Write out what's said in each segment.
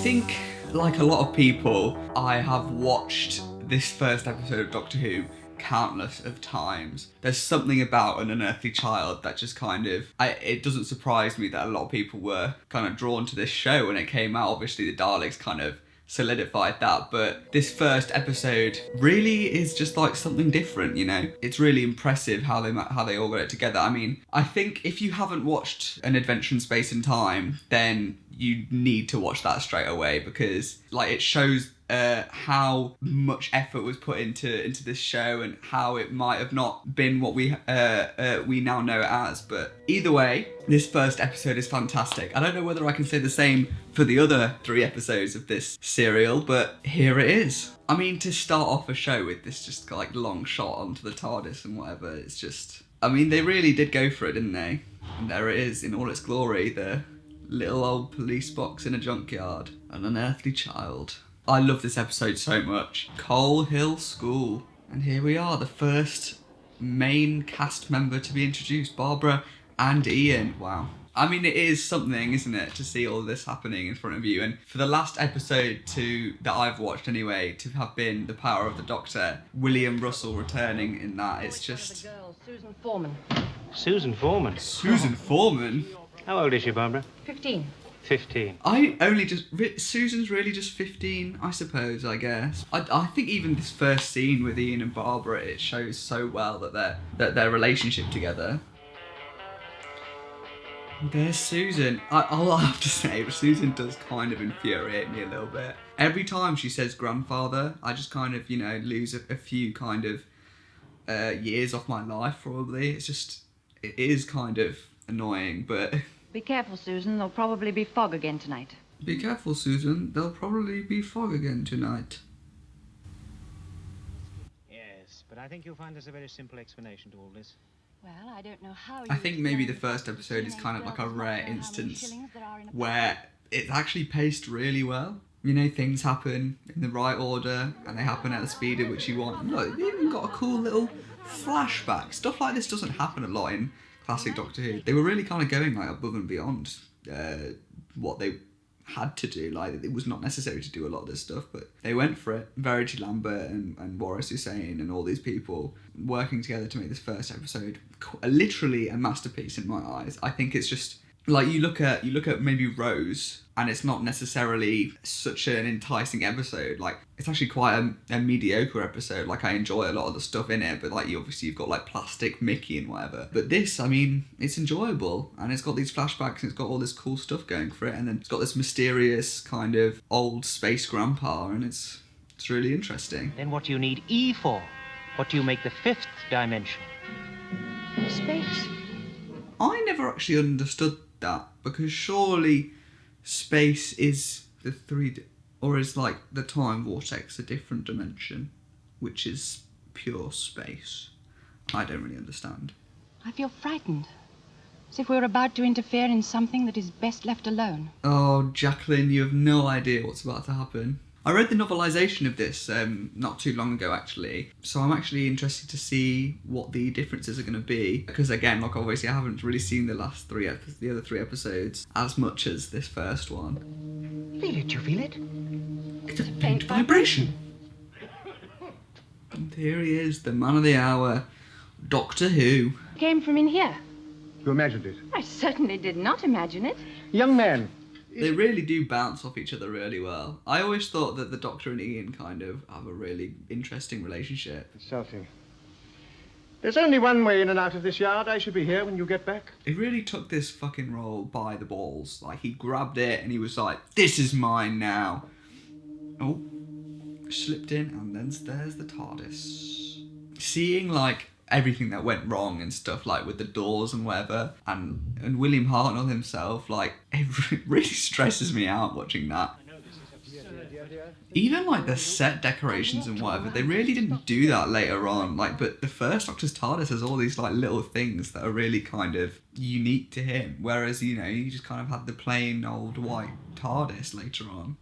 think, like a lot of people, I have watched this first episode of Doctor Who countless of times. There's something about An Unearthly Child that just kind of, it doesn't surprise me that a lot of people were kind of drawn to this show when it came out. Obviously the Daleks kind of solidified that, but this first episode really is just like something different, you know. It's really impressive how they all got it together. I mean, I think if you haven't watched An Adventure in Space and Time, then you need to watch that straight away, because like it shows how much effort was put into this show and how it might have not been what we now know it as. But either way, this first episode is fantastic. I don't know whether I can say the same for the other 3 episodes of this serial, but here it is. I mean, to start off a show with this just like long shot onto the TARDIS and whatever, it's just, I mean, they really did go for it, didn't they? And there it is in all its glory, the little old police box in a junkyard, An Unearthly Child. I love this episode so much. Coal Hill School. And here we are, the first main cast member to be introduced, Barbara and Ian. Wow. I mean, it is something, isn't it, to see all this happening in front of you. And for the last episode that I've watched anyway, to have been The Power of the Doctor, William Russell returning in that, it's just... The girl, Susan Foreman. Susan Foreman? Susan Foreman? How old is she, Barbara? 15. 15. Susan's really just 15, I suppose, I guess. I think even this first scene with Ian and Barbara, it shows so well that their relationship together. There's Susan. I'll have to say, Susan does kind of infuriate me a little bit. Every time she says grandfather, I just kind of, lose a few kind of years off my life, probably. It is kind of annoying, but... Be careful, Susan. There'll probably be fog again tonight. Be careful, Susan. There'll probably be fog again tonight. Yes, but I think you'll find there's a very simple explanation to all this. Well, I don't know how you... I think maybe the first episode is kind of like a rare instance where it's actually paced really well. You know, things happen in the right order and they happen at the speed at which you want. Look, they even got a cool little flashback. Stuff like this doesn't happen a lot in classic Doctor Who. They were really kind of going like above and beyond what they had to do. Like, it was not necessary to do a lot of this stuff, but they went for it. Verity Lambert and Boris Hussein and all these people working together to make this first episode literally a masterpiece in my eyes. I think it's just like, you look at maybe Rose, and it's not necessarily such an enticing episode. Like, it's actually quite a mediocre episode. Like, I enjoy a lot of the stuff in it, but like, you've got like Plastic Mickey and whatever. But this, I mean, it's enjoyable, and it's got these flashbacks, and it's got all this cool stuff going for it, and then it's got this mysterious kind of old space grandpa, and it's really interesting. Then what do you need E for? What do you make the 5th dimension? Space. I never actually understood that, because surely space is the 3D, or is like the time vortex a different dimension, which is pure space? I don't really understand. I feel frightened. As if we were about to interfere in something that is best left alone. Oh, Jacqueline, you have no idea what's about to happen. I read the novelisation of this not too long ago, actually, so I'm actually interested to see what the differences are going to be, because again, like, obviously I haven't really seen the other 3 episodes as much as this first one. Feel it, you feel it? It's a faint vibration. And here he is, the man of the hour, Doctor Who. Came from in here. You imagined it? I certainly did not imagine it. Young man. They really do bounce off each other really well. I always thought that the Doctor and Ian kind of have a really interesting relationship. Insulting. There's only one way in and out of this yard. I should be here when you get back. He really took this fucking role by the balls. Like, he grabbed it and he was like, this is mine now. Oh, slipped in, and then there's the TARDIS. Seeing, like, everything that went wrong and stuff, like with the doors and whatever, and William Hartnell himself, like, it really stresses me out watching that. Even like the set decorations and whatever, they really didn't do that later on. Like, but the first Doctor's TARDIS has all these like little things that are really kind of unique to him, whereas, you know, you just kind of had the plain old white TARDIS later on.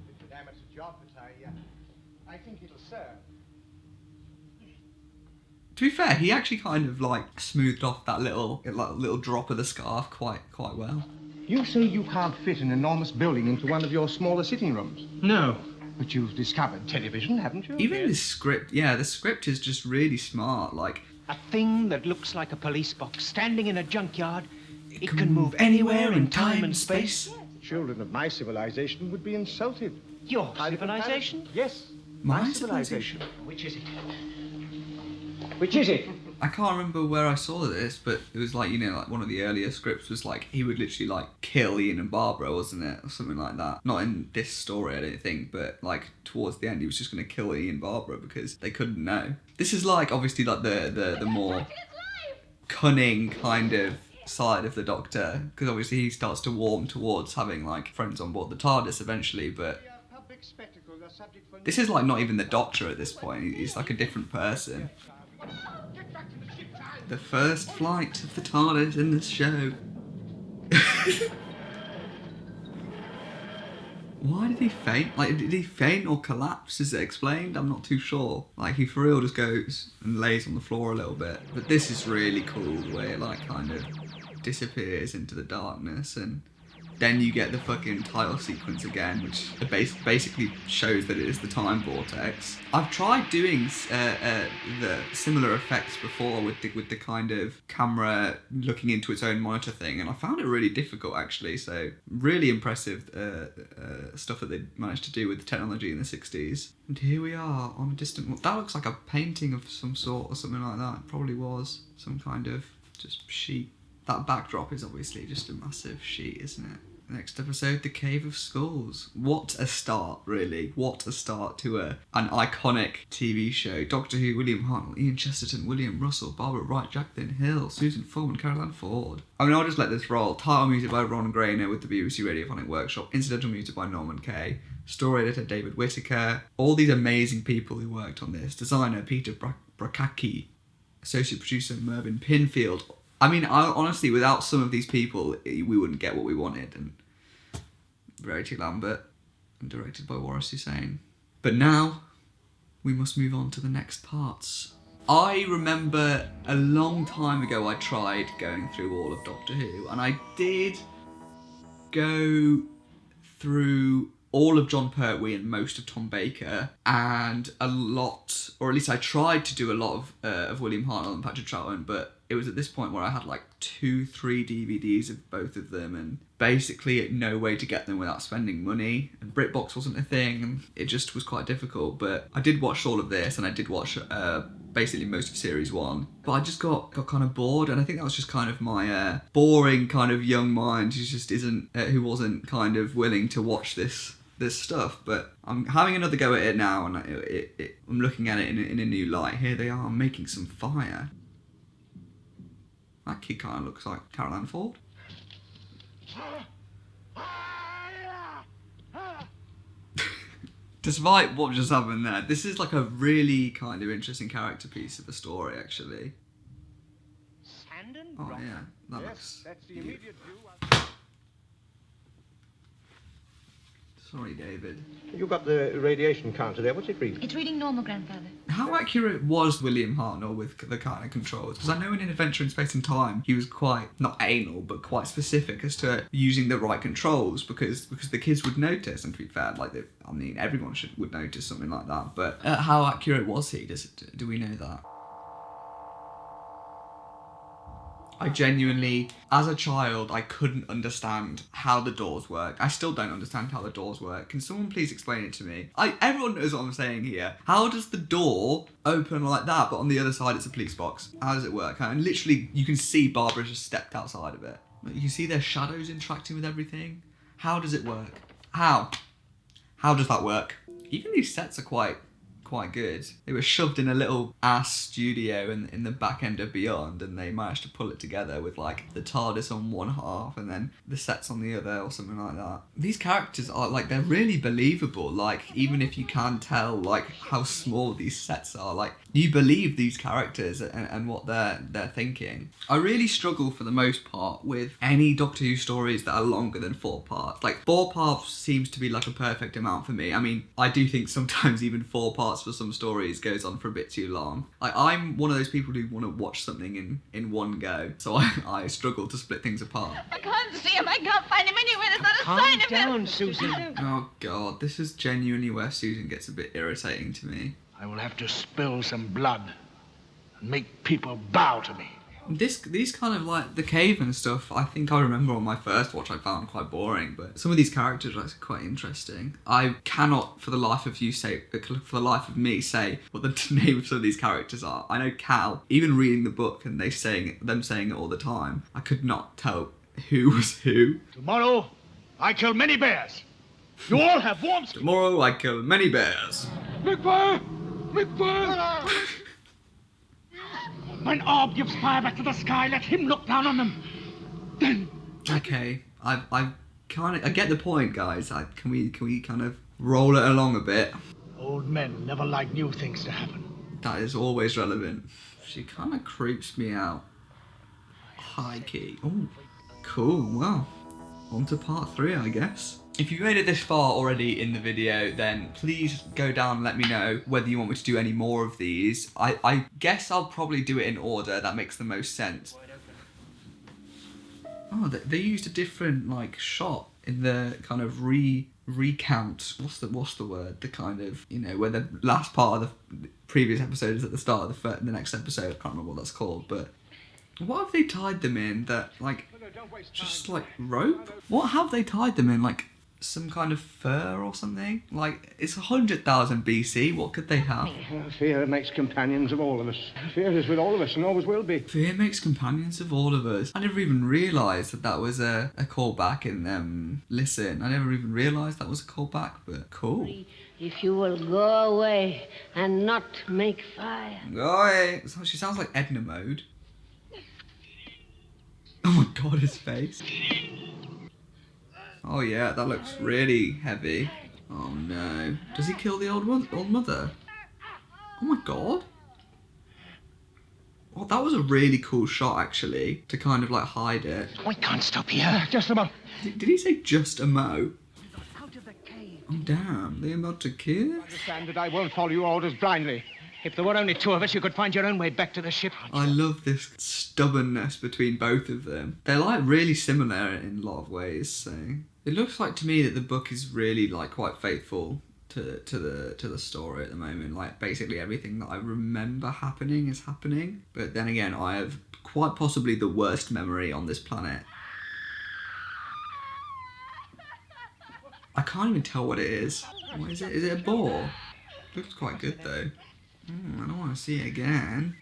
It's a damn job, but I think it'll serve. To be fair, he actually kind of like smoothed off that little drop of the scarf quite well. You say you can't fit an enormous building into one of your smaller sitting rooms. No. But you've discovered television, haven't you? Even the script, yeah, the script is just really smart. Like, A thing that looks like a police box standing in a junkyard. It can can move anywhere in time and space. Children of my civilization would be insulted. Your civilization? Yes. my civilization. Which is it? Which is it? I can't remember where I saw this, but it was like, you know, like one of the earlier scripts was like he would literally like kill Ian and Barbara, wasn't it? Or something like that. Not in this story, I don't think, but like towards the end he was just going to kill Ian and Barbara because they couldn't know. This is like obviously like the more cunning kind of side of the Doctor, because obviously he starts to warm towards having like friends on board the TARDIS eventually, but this is like not even the Doctor at this point. He's like a different person. The first flight of the TARDIS in this show. Why did he faint? Like, did he faint or collapse? Is it explained? I'm not too sure. Like, he for real just goes and lays on the floor a little bit. But this is really cool, the way it, like, kind of disappears into the darkness, and then you get the fucking title sequence again, which basically shows that it is the time vortex. I've tried doing the similar effects before with the kind of camera looking into its own monitor thing, and I found it really difficult actually. So really impressive stuff that they managed to do with the technology in the 60s. And here we are on a distant. That looks like a painting of some sort or something like that. It probably was some kind of just sheet. That backdrop is obviously just a massive sheet, isn't it? Next episode, The Cave of Skulls. What a start, really. What a start to an iconic TV show. Doctor Who, William Hartnell, Ian Chesterton, William Russell, Barbara Wright, Jacqueline Hill, Susan Foreman, Carol Ann Ford. I mean, I'll just let this roll. Title music by Ron Grainer with the BBC Radiophonic Workshop. Incidental music by Norman Kay. Story editor David Whittaker. All these amazing people who worked on this. Designer Peter Brakacki. Associate producer Mervyn Pinfield. I mean, honestly, without some of these people, we wouldn't get what we wanted. And Verity Lambert, and directed by Waris Hussein. But now, we must move on to the next parts. I remember a long time ago I tried going through all of Doctor Who, and I did go through all of John Pertwee and most of Tom Baker, and a lot, or at least I tried to do a lot of William Hartnell and Patrick Troughton, but it was at this point where I had like 2-3 DVDs of both of them, and basically no way to get them without spending money, and BritBox wasn't a thing, and it just was quite difficult. But I did watch all of this, and I did watch basically most of series 1, but I just got kind of bored, and I think that was just kind of my boring kind of young mind who wasn't kind of willing to watch this stuff. But I'm having another go at it now, and I'm looking at it in a new light. Here they are making some fire. That kid kind of looks like Carol Ann Ford. Despite what just happened there, this is like a really kind of interesting character piece of the story, actually. Oh yeah, that looks... That's the immediate view. Sorry, David. You've got the radiation counter there. What's it reading? It's reading normal, Grandfather. How accurate was William Hartnell with the kind of controls? Because I know in An Adventure in Space and Time, he was quite, not anal, but quite specific as to using the right controls, because the kids would notice, and to be fair, like, everyone would notice something like that. But how accurate was he? Do we know that? I genuinely, as a child, I couldn't understand how the doors work. I still don't understand how the doors work. Can someone please explain it to me? Everyone knows what I'm saying here. How does the door open like that, but on the other side it's a police box? How does it work? And literally, you can see Barbara just stepped outside of it. You can see their shadows interacting with everything. How does it work? How does that work? Even these sets are quite good. They were shoved in a little ass studio in the back end of Beyond, and they managed to pull it together with like the TARDIS on one half and then the sets on the other, or something like that. These characters are like, they're really believable, like even if you can tell like how small these sets are, like you believe these characters and what they're thinking. I really struggle for the most part with any Doctor Who stories that are longer than 4 parts. Like 4 parts seems to be like a perfect amount for me. I mean, I do think sometimes even 4 parts for some stories goes on for a bit too long. Like, I'm one of those people who want to watch something in one go, so I struggle to split things apart. I can't see him. I can't find Calm down, Susan. Oh God, this is genuinely where Susan gets a bit irritating to me. I will have to spill some blood and make people bow to me. These kind of like the cave and stuff, I think I remember on my first watch I found quite boring, but some of these characters are actually quite interesting. I cannot for the life of me say what the name of some of these characters are. I know Cal, even reading the book and them saying it all the time, I could not tell who was who. Tomorrow, I kill many bears. You all have warmth. Tomorrow I kill many bears. Make fire! Make fire! When Orb gives fire back to the sky, let him look down on them. Then. Okay, I get the point, guys. Can we kind of roll it along a bit? Old men never like new things to happen. That is always relevant. She kind of creeps me out. High key. Oh, cool. Well, on to part 3, I guess. If you've made it this far already in the video, then please go down and let me know whether you want me to do any more of these. I guess I'll probably do it in order. That makes the most sense. Oh, they used a different like shot in the kind of recount. What's the word? The kind of, you know, where the last part of the previous episode is at the start of the next episode. I can't remember what that's called, but what have they tied them in? That like just like rope? What have they tied them in? Like some kind of fur or something? Like, it's 100,000 BC. What could they have? Fear makes companions of all of us. Fear is with all of us and always will be. Fear makes companions of all of us. I never even realised that was a callback in Listen. I never even realised that was a callback, but cool. If you will go away and not make fire. Go away. So she sounds like Edna Mode. Oh my God, his face. Oh yeah, that looks really heavy. Oh no. Does he kill the old mother? Oh my God. Well, that was a really cool shot actually, to kind of like hide it. We can't stop here. Just a moment. Did he say just a mo? Out of the cave. Oh damn, they're about to kill? Understand that I won't follow your orders blindly. If there were only 2 of us, you could find your own way back to the ship. I love this stubbornness between both of them. They're like really similar in a lot of ways, so it looks like to me that the book is really like quite faithful to the story at the moment. Like basically everything that I remember happening is happening. But then again, I have quite possibly the worst memory on this planet. I can't even tell what it is. What is it? Is it a boar? Looks quite good though. I don't want to see it again.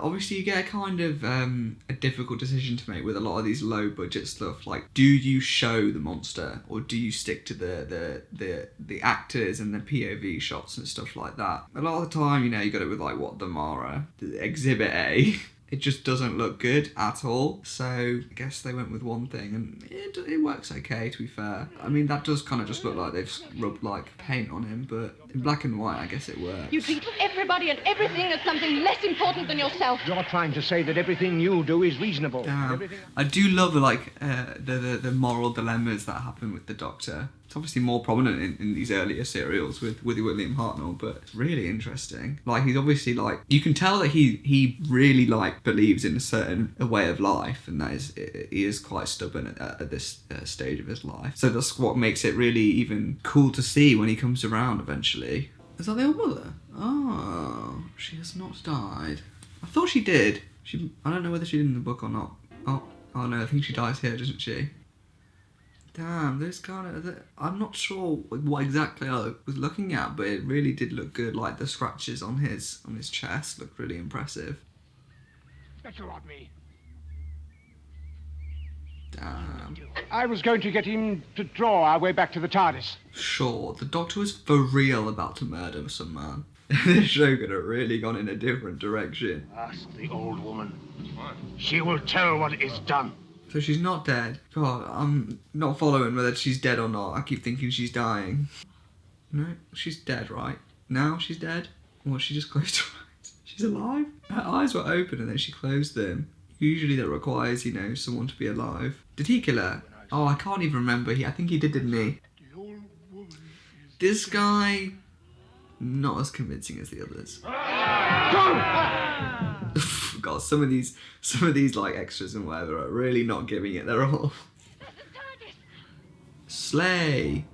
Obviously you get a kind of a difficult decision to make with a lot of these low budget stuff. Like, do you show the monster or do you stick to the actors and the POV shots and stuff like that? A lot of the time, you know, you got it with like the Mara, the Exhibit A. It just doesn't look good at all. So I guess they went with one thing and it works okay, to be fair. I mean, that does kind of just look like they've rubbed like paint on him, but in black and white, I guess it works. You treat everybody and everything as something less important than yourself. You're trying to say that everything you do is reasonable. Damn. I do love like the moral dilemmas that happen with the Doctor. It's obviously more prominent in these earlier serials with William Hartnell, but it's really interesting. Like, he's obviously like, you can tell that he really like believes in a certain way of life, and that is, he is quite stubborn at this stage of his life. So that's what makes it really even cool to see when he comes around eventually. Is that the old mother? Oh, she has not died. I thought she did. I don't know whether she did in the book or not. Oh no, I think she dies here, doesn't she? Damn, this kind of... I'm not sure what exactly I was looking at, but it really did look good. Like, the scratches on his chest looked really impressive. Better on me. Damn. I was going to get him to draw our way back to the TARDIS. Sure, the Doctor was for real about to murder some man. This show could have really gone in a different direction. Ask the old woman. She will tell what is done. So she's not dead. God, I'm not following whether she's dead or not. I keep thinking she's dying. No, she's dead, right? Now she's dead? Or she just closed her eyes? She's alive? Her eyes were open and then she closed them. Usually that requires, you know, someone to be alive. Did he kill her? Oh, I can't even remember. I think he did, didn't he? This guy, not as convincing as the others. God, some of these like extras and whatever are really not giving it their all. Slay.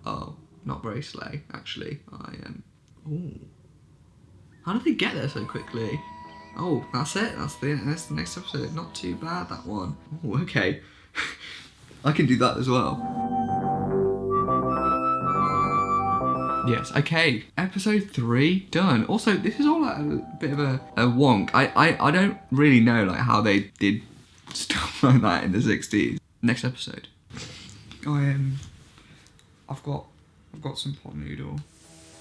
Oh, not very slay, actually. I am. Ooh. How did they get there so quickly? Oh, that's it. That's the next episode. Not too bad, that one. Oh, okay. I can do that as well. Yes, okay. Episode 3 done. Also, this is all like a bit of a wonk. I don't really know like how they did stuff like that in the 60s. Next episode. I've got some pot noodle.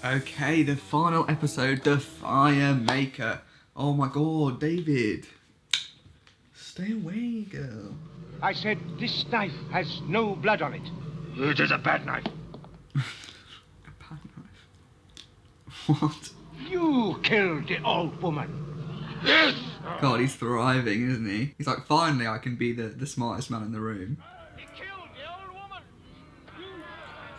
Okay, the final episode, the Firemaker. Oh my god, David. Stay away, girl. I said this knife has no blood on it. It is a bad knife. A bad knife. What? You killed the old woman. Yes! God, he's thriving, isn't he? He's like, finally I can be the smartest man in the room. He killed the old woman.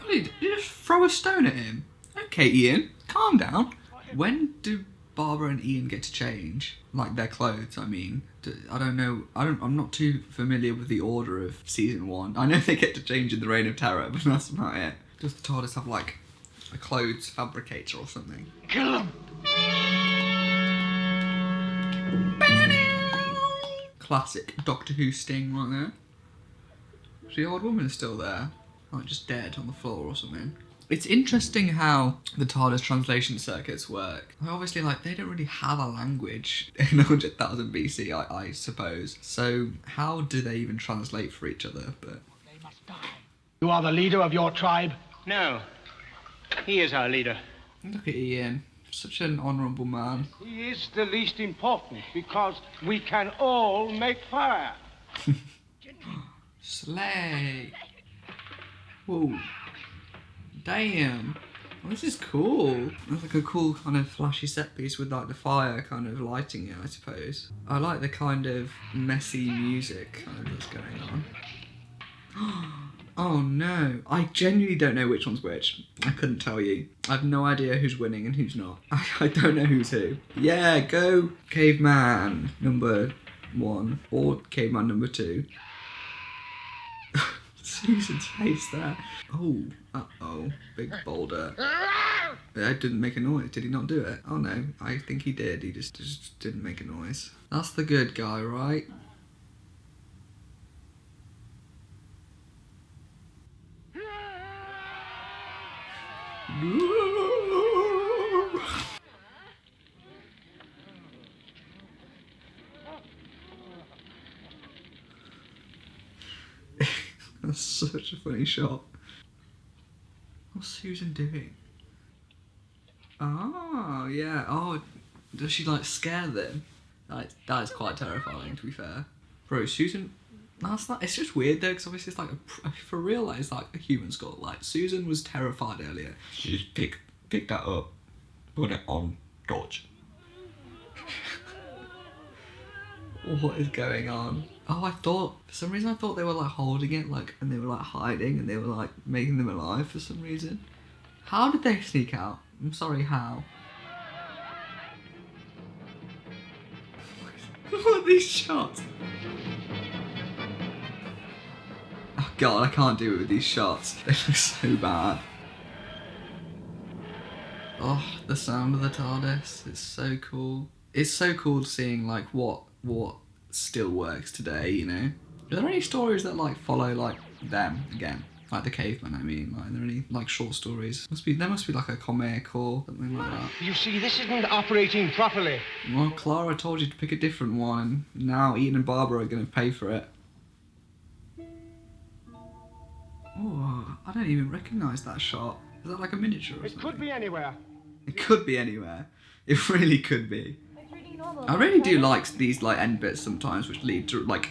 Did you just throw a stone at him? Okay, Ian, calm down. When do Barbara and Ian get to change? Like their clothes, I mean. I don't know. I'm not too familiar with the order of season 1. I know they get to change in the Reign of Terror, but that's about it. Does the TARDIS have like a clothes fabricator or something? Kill him! Classic Doctor Who sting right there. The old woman is still there. Like just dead on the floor or something. It's interesting how the TARDIS translation circuits work. Obviously, like, they don't really have a language in 100,000 BC, I suppose. So how do they even translate for each other? But They must die. You are the leader of your tribe? No. He is our leader. look at Ian. Such an honourable man. He is the least important because we can all make fire. Slay. Whoa. Damn. Well, this is cool. It's like a cool kind of flashy set piece with like the fire kind of lighting it, I suppose. I like the kind of messy music kind of that's going on. Oh no. I genuinely don't know which one's which. I couldn't tell you. I have no idea who's winning and who's not. I don't know who's who. Yeah, go Caveman number 1 or Caveman number 2. Susan's face there. Oh, uh-oh. Big boulder. That didn't make a noise. Did he not do it? Oh no, I think he did. He just didn't make a noise. That's the good guy, right? That's such a funny shot. What's Susan doing? Oh, yeah. Oh, does she like scare them? That is quite terrifying, to be fair. Bro, Susan. That's not. It's just weird though, because obviously it's like for real. Like, it's like a human skull. Like Susan was terrified earlier. She just picked that up, put it on Dodge. What is going on? Oh, for some reason I thought they were like holding it, like, and they were like hiding, and they were like making them alive for some reason. How did they sneak out? I'm sorry, how? What are these shots? Oh god, I can't do it with these shots. They look so bad. Oh, the sound of the TARDIS. It's so cool. It's so cool seeing like what still works today, you know? Are there any stories that like follow like them again? Like the caveman, I mean. Like, are there any like short stories? There must be like a comic or something like that. You see, this isn't operating properly. Well, Clara told you to pick a different one, and now Ian and Barbara are going to pay for it. Oh, I don't even recognise that shot. Is that like a miniature or It something? could be anywhere. It could be anywhere. It really could be. I really do like these like end bits sometimes, which lead to like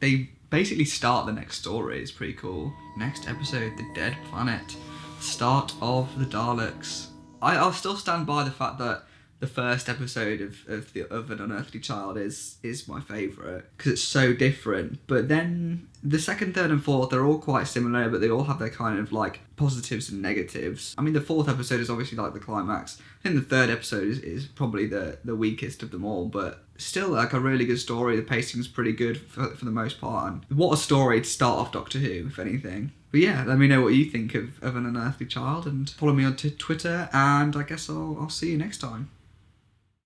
they basically start the next story. It's pretty cool. Next episode, the Dead Planet, start of the Daleks. I'll still stand by the fact that the first episode of An Unearthly Child is my favourite because it's so different. But then the second, third and fourth are all quite similar, but they all have their kind of like positives and negatives. I mean, the fourth episode is obviously like the climax. I think the third episode is probably the weakest of them all, but still like a really good story. The pacing's pretty good for the most part. And what a story to start off Doctor Who, if anything. But yeah, let me know what you think of An Unearthly Child, and follow me on Twitter, and I guess I'll see you next time.